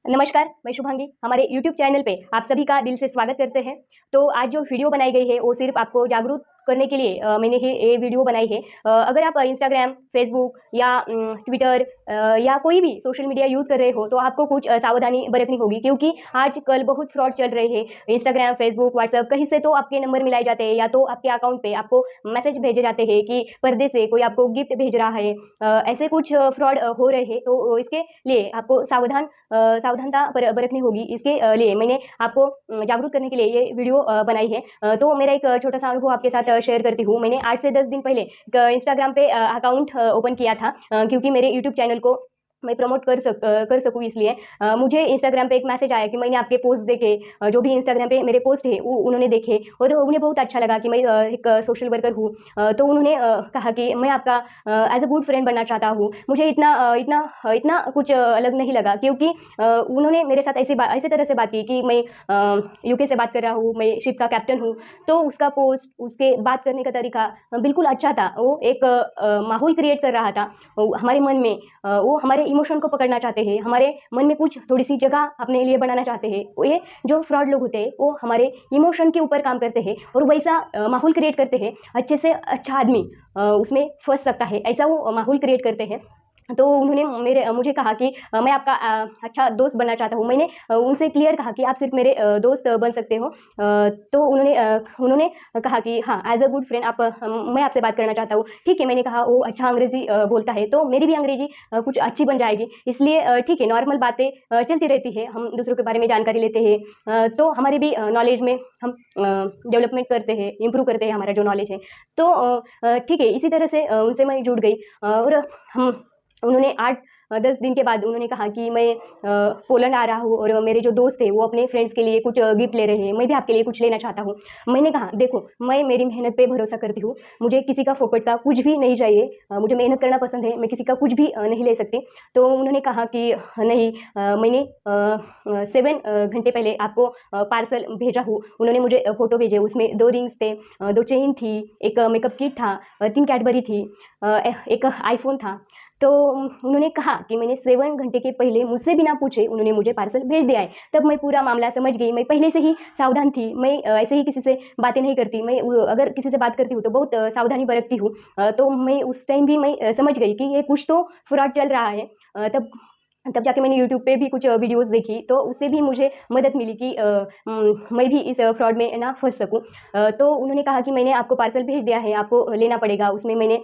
नमस्कार, मैं शुभांगी। हमारे YouTube चैनल पे आप सभी का दिल से स्वागत करते हैं। तो आज जो वीडियो बनाई गई है, वो सिर्फ़ आपको जागरूक करने के लिए मैंने ये वीडियो बनाई है। अगर आप इंस्टाग्राम, फ़ेसबुक या ट्विटर या कोई भी सोशल मीडिया यूज़ कर रहे हो, तो आपको कुछ सावधानी बरतनी होगी क्योंकि आजकल बहुत फ्रॉड चल रहे हैं। इंस्टाग्राम, फ़ेसबुक, व्हाट्सएप कहीं से तो आपके नंबर मिलाए जाते हैं या तो आपके अकाउंट पे आपको मैसेज भेजे जाते हैं कि पर्दे से कोई आपको गिफ्ट भेज रहा है। ऐसे कुछ फ्रॉड हो रहे हैं, तो इसके लिए आपको सावधानता बरतनी होगी। इसके लिए मैंने आपको जागरूक करने के लिए ये वीडियो बनाई है। तो मेरा एक छोटा-सा अनुभव आपके साथ शेयर करती हूँ। मैंने 8 से 10 दिन पहले एक इंस्टाग्राम पे अकाउंट ओपन किया था क्योंकि मेरे यूट्यूब चैनल को मैं प्रमोट कर सकूँ इसलिए। मुझे इंस्टाग्राम पे एक मैसेज आया कि मैंने आपके पोस्ट देखे, जो भी इंस्टाग्राम पे मेरे पोस्ट है वो उन्होंने देखे और उन्हें बहुत अच्छा लगा कि मैं एक सोशल वर्कर हूँ। तो उन्होंने कहा कि मैं आपका एज़ अ गुड फ्रेंड बनना चाहता हूँ। मुझे इतना कुछ अलग नहीं लगा क्योंकि उन्होंने मेरे साथ ऐसी तरह से बात की कि मैं यूके से बात कर रहा हूँ, मैं शिप का कैप्टन हूँ। तो उसका पोस्ट, उसके बात करने का तरीका बिल्कुल अच्छा था। वो एक माहौल क्रिएट कर रहा था हमारे मन में। वो हमारे इमोशन को पकड़ना चाहते हैं, हमारे मन में कुछ थोड़ी-सी जगह अपने लिए बनाना चाहते हैं। वो ये जो फ्रॉड लोग होते हैं, वो हमारे इमोशन के ऊपर काम करते हैं और वैसा माहौल क्रिएट करते हैं, अच्छे से अच्छा आदमी उसमें फँस सकता है, ऐसा वो माहौल क्रिएट करते हैं। तो उन्होंने मुझे कहा कि मैं आपका अच्छा दोस्त बनना चाहता हूँ। मैंने उनसे क्लियर कहा कि आप सिर्फ़ मेरे दोस्त बन सकते हो। तो उन्होंने कहा कि हाँ, एज़ अ गुड फ्रेंड मैं आपसे बात करना चाहता हूँ। ठीक है, मैंने कहा वो अच्छा अंग्रेज़ी बोलता है, तो मेरी भी अंग्रेज़ी कुछ अच्छी बन जाएगी। इसलिए ठीक है, नॉर्मल बातें चलती रहती है, हम दूसरों के बारे में जानकारी लेते हैं। तो हमारे भी नॉलेज में हम डेवलपमेंट करते हैं, इम्प्रूव करते हैं हमारा जो नॉलेज है। तो ठीक है, इसी तरह से उनसे मैं जुड़ गई और हम उन्होंने 8-10 दिन के बाद उन्होंने कहा कि मैं पोलैंड आ रहा हूँ और मेरे जो दोस्त थे, वो अपने फ्रेंड्स के लिए कुछ गिफ्ट ले रहे हैं, मैं भी आपके लिए कुछ लेना चाहता हूँ। मैंने कहा, देखो, मैं मेरी मेहनत पे भरोसा करती हूँ, मुझे किसी का फोकट का कुछ भी नहीं चाहिए। मुझे मेहनत करना पसंद है, मैं किसी का कुछ भी नहीं ले सकती। तो उन्होंने कहा कि नहीं, मैंने 7 घंटे पहले आपको पार्सल भेजा हूँ। उन्होंने मुझे फ़ोटो भेजे, उसमें 2 रिंग्स थे, 2 चेन थी, एक मेकअप किट था, 3 कैडबरी थी, एक आईफ़ोन था। तो उन्होंने कहा कि मैंने 7 घंटे के पहले मुझसे बिना पूछे उन्होंने मुझे पार्सल भेज दिया है। तब मैं पूरा मामला समझ गई, मैं पहले से ही सावधान थी। मैं ऐसे ही किसी से बातें नहीं करती। मैं अगर किसी से बात करती हूँ तो बहुत सावधानी बरतती हूँ। तो मैं उस टाइम भी मैं समझ गई कि ये कुछ तो फ्रॉड चल रहा है। तब तब जाके मैंने यूट्यूब पे भी कुछ वीडियोज़ देखी, तो उससे भी मुझे मदद मिली कि मैं भी इस फ्रॉड में ना फँस सकूँ। तो उन्होंने कहा कि मैंने आपको पार्सल भेज दिया है, आपको लेना पड़ेगा। उसमें मैंने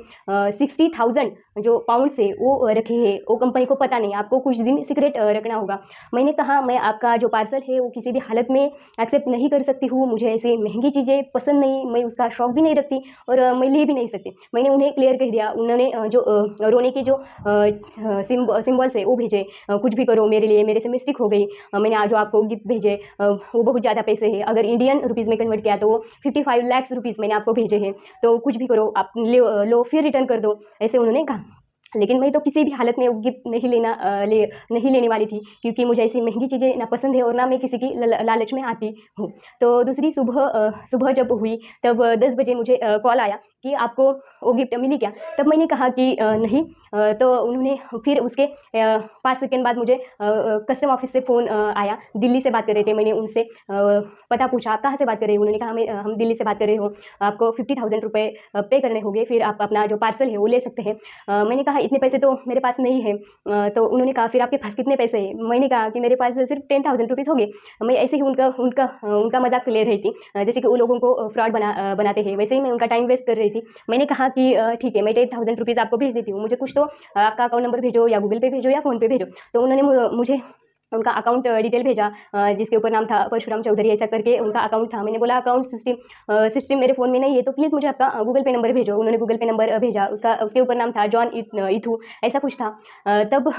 60,000 जो पाउंड्स है वो रखे हैं। वो कंपनी को पता नहीं, आपको कुछ दिन सीक्रेट रखना होगा। मैंने कहा, मैं आपका जो पार्सल है वो किसी भी हालत में एक्सेप्ट नहीं कर सकती हूँ। मुझे ऐसी महँगी चीज़ें पसंद नहीं, मैं उसका शौक भी नहीं रखती और मैं ले भी नहीं सकती। मैंने उन्हें क्लियर कह दिया। उन्होंने जो रोने के जो सिम्बल्स है वो भेजे। कुछ भी करो मेरे लिए, मेरे से मिस्टेक हो गई। मैंने आज जो आपको गिफ्ट भेजे, वो बहुत ज़्यादा पैसे हैं। अगर इंडियन रुपीज़ में कन्वर्ट किया तो वो 55 लाख रुपीज़ मैंने आपको भेजे हैं। तो कुछ भी करो, आप लो फिर रिटर्न कर दो, ऐसे उन्होंने कहा। लेकिन मैं तो किसी भी हालत में वो गिफ्ट नहीं लेने वाली थी क्योंकि मुझे ऐसी महँगी चीज़ें ना पसंद है और ना मैं किसी की लालच में आती हूँ। तो दूसरी सुबह जब हुई, तब 10 बजे मुझे कॉल आया कि आपको वो गिफ्ट मिली क्या? तब मैंने कहा कि नहीं। तो उन्होंने फिर उसके 5 सेकंड बाद मुझे कस्टम ऑफ़िस से फ़ोन आया। दिल्ली से बात कर रहे थे। मैंने उनसे पता पूछा, आप कहाँ से बात कर रहे हो? उन्होंने कहा, हम दिल्ली से बात कर रहे हो। आपको 50,000 रुपए पे करने होंगे, फिर आप अपना जो पार्सल है वो ले सकते हैं। मैंने कहा, इतने पैसे तो मेरे पास नहीं है। तो उन्होंने कहा, फिर आपके पास कितने पैसे हैं? मैंने कहा कि मेरे पास सिर्फ 10,000 रुपीज़ होंगे। मैं ऐसे ही उनका मज़ाक ले रही थी। जैसे कि वो लोगों को फ्रॉड बनाते हैं, वैसे ही मैं उनका टाइम वेस्ट कर रही थी। मैंने कहा कि ठीक है, मैं 10,000 रुपीज़ आपको भेज देती हूँ। मुझे कुछ तो आपका अकाउंट नंबर भेजो या गूगल पे भेजो या फ़ोन पे भेजो। तो उन्होंने मुझे उनका अकाउंट डिटेल भेजा, जिसके ऊपर नाम था परशुराम चौधरी, ऐसा करके उनका अकाउंट था। मैंने बोला, अकाउंट सिस्टम मेरे फ़ोन में नहीं है, तो प्लीज़ मुझे आपका गूगल पे नंबर भेजो। उन्होंने गूगल पे नंबर भेजा, उसके ऊपर नाम था जॉन इथू, ऐसा कुछ था। तब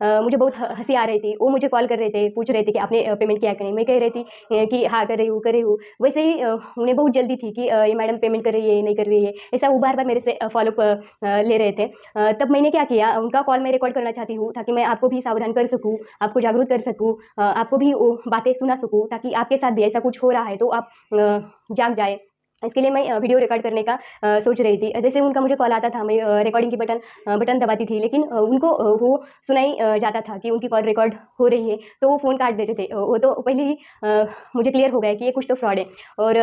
मुझे बहुत हँसी आ रही थी। वो मुझे कॉल कर रहे थे, पूछ रहे थे कि आपने पेमेंट किया कि नहीं? मैं कह रही थी कि हाँ, कर रही हूँ। वैसे ही उन्हें बहुत जल्दी थी कि ये मैडम पेमेंट कर रही है, नहीं कर रही है। ऐसा वो बार-बार मेरे से फ़ॉलो-अप ले रहे थे। तब मैंने क्या किया, उनका कॉल मैं रिकॉर्ड करना चाहती हूँ ताकि मैं आपको भी सावधान कर सकूँ, आपको जागरूक कर सकूँ, आपको भी वो बातें सुना सकूँ, ताकि आपके साथ भी ऐसा कुछ हो रहा है तो आप जाग जाएँ। इसके लिए मैं वीडियो रिकॉर्ड करने का सोच रही थी। जैसे उनका मुझे कॉल आता था, मैं रिकॉर्डिंग की बटन दबाती थी, लेकिन उनको वो सुनाई जाता था कि उनकी कॉल रिकॉर्ड हो रही है, तो वो फ़ोन काट देते थे। वो तो पहले ही मुझे क्लियर हो गया कि ये कुछ तो फ्रॉड है। और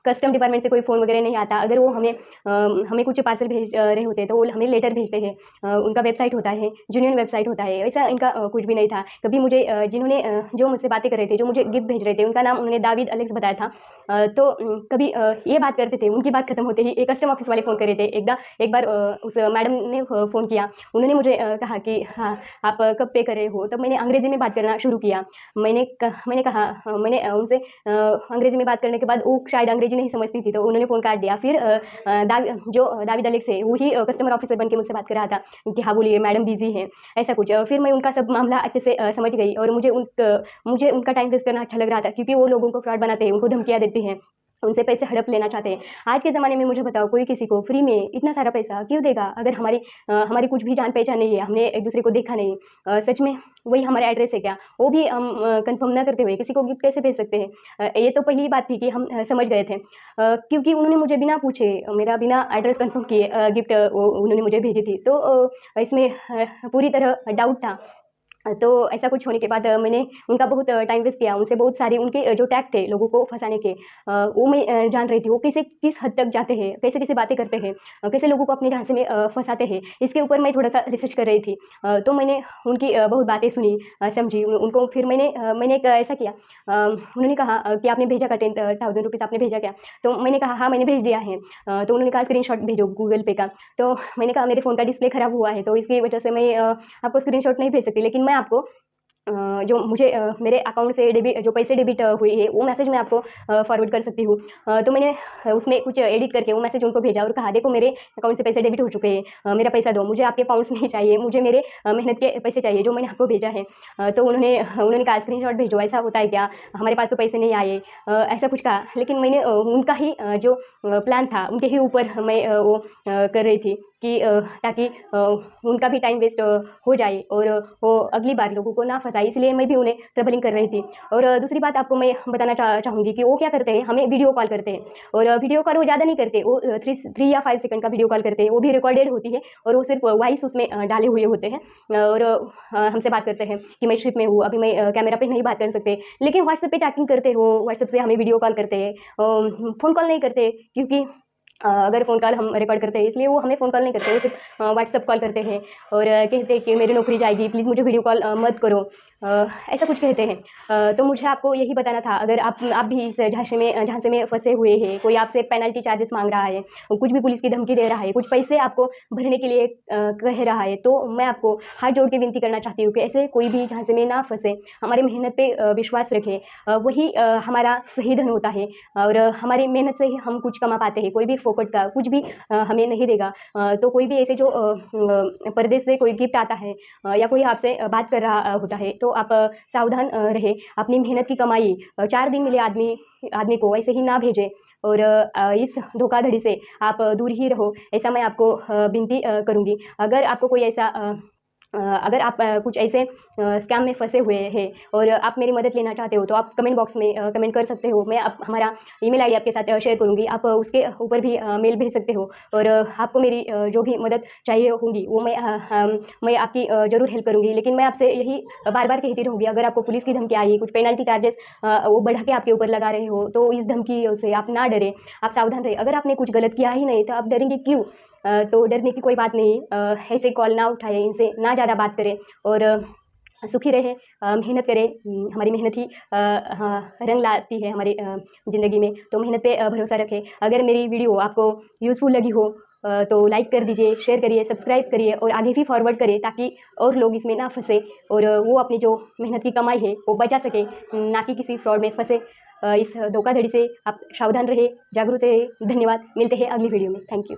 कस्टम डिपार्टमेंट से कोई फ़ोन वगैरह नहीं आता। अगर वो हमें कुछ पार्सल भेज रहे होते हैं, तो वो हमें लेटर भेजते हैं। उनका वेबसाइट होता है, जेन्युइन वेबसाइट होता है। ऐसा इनका कुछ भी नहीं था। कभी मुझे जिन्होंने जो मुझसे बातें कर रहे थे, जो मुझे गिफ्ट भेज रहे थे, उनका नाम उन्होंने दावीद अलेक्स बताया था। तो कभी ये बात करते थे, उनकी बात खत्म होते ही एक कस्टम ऑफिस वाले फ़ोन कर रहे थे। एक बार उस मैडम ने फ़ोन किया। उन्होंने मुझे कहा कि हाँ, आप कब पे कर रहे हो? तब मैंने अंग्रेज़ी में बात करना शुरू किया। मैंने कहा मैंने उनसे अंग्रेज़ी में बात करने के बाद वो शायद अंग्रेज़ी नहीं समझती थी, तो उन्होंने फ़ोन काट दिया। फिर जो दाविद अलेक्स है, वही कस्टमर ऑफिसर बन के मुझसे बात कर रहा था कि हाँ, बोलिए मैडम बिज़ी हैं, ऐसा कुछ। फिर मैं उनका सब मामला अच्छे से समझ गई, और मुझे उनका टाइम वेस्ट करना अच्छा लग रहा था, क्योंकि वो लोगों को फ्रॉड बनाते हैं, उनको धमकियाँ देते हैं, उनसे पैसे हड़प लेना चाहते हैं। आज के ज़माने में मुझे बताओ, कोई किसी को फ्री में इतना सारा पैसा क्यों देगा? अगर हमारी कुछ भी जान-पहचान नहीं है, हमने एक-दूसरे को देखा नहीं, सच में वही हमारा एड्रेस है क्या? वो भी हम कन्फर्म ना करते हुए किसी को गिफ्ट कैसे भेज सकते हैं? ये तो पहली बात थी कि हम समझ गए थे, क्योंकि उन्होंने मुझे बिना पूछे, मेरा बिना एड्रेस कन्फर्म किए गिफ्ट वो उन्होंने मुझे भेजी थी। तो इसमें पूरी तरह डाउट था। तो ऐसा कुछ होने के बाद मैंने उनका बहुत टाइम वेस्ट किया। उनसे बहुत सारे उनके जो टैग थे लोगों को फँसाने के, वो मैं जान रही थी। वो किस हद तक जाते हैं, कैसे-कैसे बातें करते हैं, कैसे लोगों को अपने झांसे में फँसाते हैं, इसके ऊपर मैं थोड़ा-सा रिसर्च कर रही थी। तो मैंने उनकी बहुत बातें सुनी, समझी। उनको फिर मैंने एक ऐसा किया, उन्होंने कहा कि आपने भेजा क्या, 10,000 रुपीज़ आपने भेजा क्या? तो मैंने कहा हाँ, मैंने भेज दिया है। तो उन्होंने कहा स्क्रीनशॉट भेजो गूगल पे का। तो मैंने कहा मेरे फ़ोन का डिस्प्ले खराब हुआ है, तो इसकी वजह से मैं आपको स्क्रीनशॉट नहीं भेज सकती, लेकिन मैं आपको जो मुझे मेरे अकाउंट से जो पैसे डेबिट हुए हैं, वो मैसेज मैं आपको फॉरवर्ड कर सकती हूँ। तो मैंने उसमें कुछ एडिट करके वो मैसेज उनको भेजा और कहा, देखो मेरे अकाउंट से पैसे डेबिट हो चुके हैं, मेरा पैसा दो, मुझे आपके पाउंड्स नहीं चाहिए, मुझे मेरे मेहनत के पैसे चाहिए जो मैंने आपको भेजा है। तो उन्होंने कहा स्क्रीनशॉट भेजो, ऐसा होता है क्या? हमारे पास तो पैसे नहीं आए, ऐसा कुछ कहा। लेकिन मैंने उनका ही जो प्लान था, उनके ही ऊपर मैं वो कर रही थी कि ताकि उनका भी टाइम वेस्ट हो जाए, और वो अगली बार लोगों को ना फँसाए, इसलिए मैं भी उन्हें ट्रबलिंग कर रही थी। और दूसरी बात आपको मैं बताना चाहूँगी कि वो क्या करते हैं, हमें वीडियो कॉल करते हैं, और वीडियो कॉल वो ज़्यादा नहीं करते, वो 3 या 5 सेकंड का वीडियो कॉल करते हैं, वो भी रिकॉर्डेड होती है, और वो सिर्फ वॉइस उसमें डाले हुए होते हैं। और हमसे बात करते हैं कि मैं शिप में हूँ, अभी मैं कैमरा पे नहीं बात कर सकते, लेकिन व्हाट्सएप पे चैटिंग करते हो, व्हाट्सएप से हमें वीडियो कॉल करते हैं, फ़ोन कॉल नहीं करते, क्योंकि अगर फ़ोन कॉल हम रिकॉर्ड करते हैं, इसलिए वो हमें फ़ोन कॉल नहीं करते, वो सिर्फ व्हाट्सएप कॉल करते हैं, और कहते हैं कि मेरी नौकरी जाएगी, प्लीज़ मुझे वीडियो कॉल मत करो, ऐसा कुछ कहते हैं। तो मुझे आपको यही बताना था, अगर आप भी इस झांसे में फँसे हुए हैं, कोई आपसे पेनल्टी चार्जेस माँग रहा है, कुछ भी पुलिस की धमकी दे रहा है, कुछ पैसे आपको भरने के लिए कह रहा है, तो मैं आपको हाथ जोड़ के विनती करना चाहती हूँ कि ऐसे कोई भी झांसे में ना फँसे, हमारी मेहनत पे विश्वास रखें। वही हमारा सही धन होता है, और हमारी मेहनत से ही हम कुछ कमा पाते हैं, कोई भी फोकट का कुछ भी हमें नहीं देगा। तो कोई भी ऐसे जो परदेश से कोई गिफ्ट आता है, या कोई आपसे बात कर रहा होता है, तो आप सावधान रहे, अपनी मेहनत की कमाई 4 दिन मिले आदमी को ऐसे ही ना भेजें, और इस धोखाधड़ी से आप दूर ही रहो, ऐसा मैं आपको विनती करूँगी। अगर आपको कोई ऐसा अगर आप कुछ ऐसे स्कैम में फँसे हुए हैं, और आप मेरी मदद लेना चाहते हो, तो आप कमेंट बॉक्स में कमेंट कर सकते हो। मैं आप हमारा ईमेल आईडी आपके साथ शेयर करूँगी, आप उसके ऊपर भी मेल भेज सकते हो, और आपको मेरी जो भी मदद चाहिए होगी, वो मैं आपकी ज़रूर हेल्प करूँगी। लेकिन मैं आपसे यही बार-बार कहती रहूँगी, अगर आपको पुलिस की धमकी आई, कुछ पेनल्टी चार्जेस वो बढ़ा के आपके ऊपर लगा रहे हो, तो इस धमकियों से आप ना डरें, आप सावधान रहें। अगर आपने कुछ गलत किया ही नहीं, तो आप डरेंगे क्यों? तो डरने की कोई बात नहीं। ऐसे कॉल ना उठाएँ, इनसे ना ज़्यादा बात करें, और सुखी रहें, मेहनत करें। हमारी मेहनत ही हाँ, रंग लाती है हमारी ज़िंदगी में, तो मेहनत पे भरोसा रखें। अगर मेरी वीडियो आपको यूज़फुल लगी हो, तो लाइक कर दीजिए, शेयर करिए, सब्सक्राइब करिए, और आगे भी फॉरवर्ड करिए, ताकि और लोग इसमें ना फँसे, और वो अपनी जो मेहनत की कमाई है वो बचा सके, ना कि किसी फ्रॉड में फँसे। इस धोखाधड़ी से आप सावधान रहें, जागरूक रहें। धन्यवाद, मिलते हैं अगली वीडियो में। Thank you.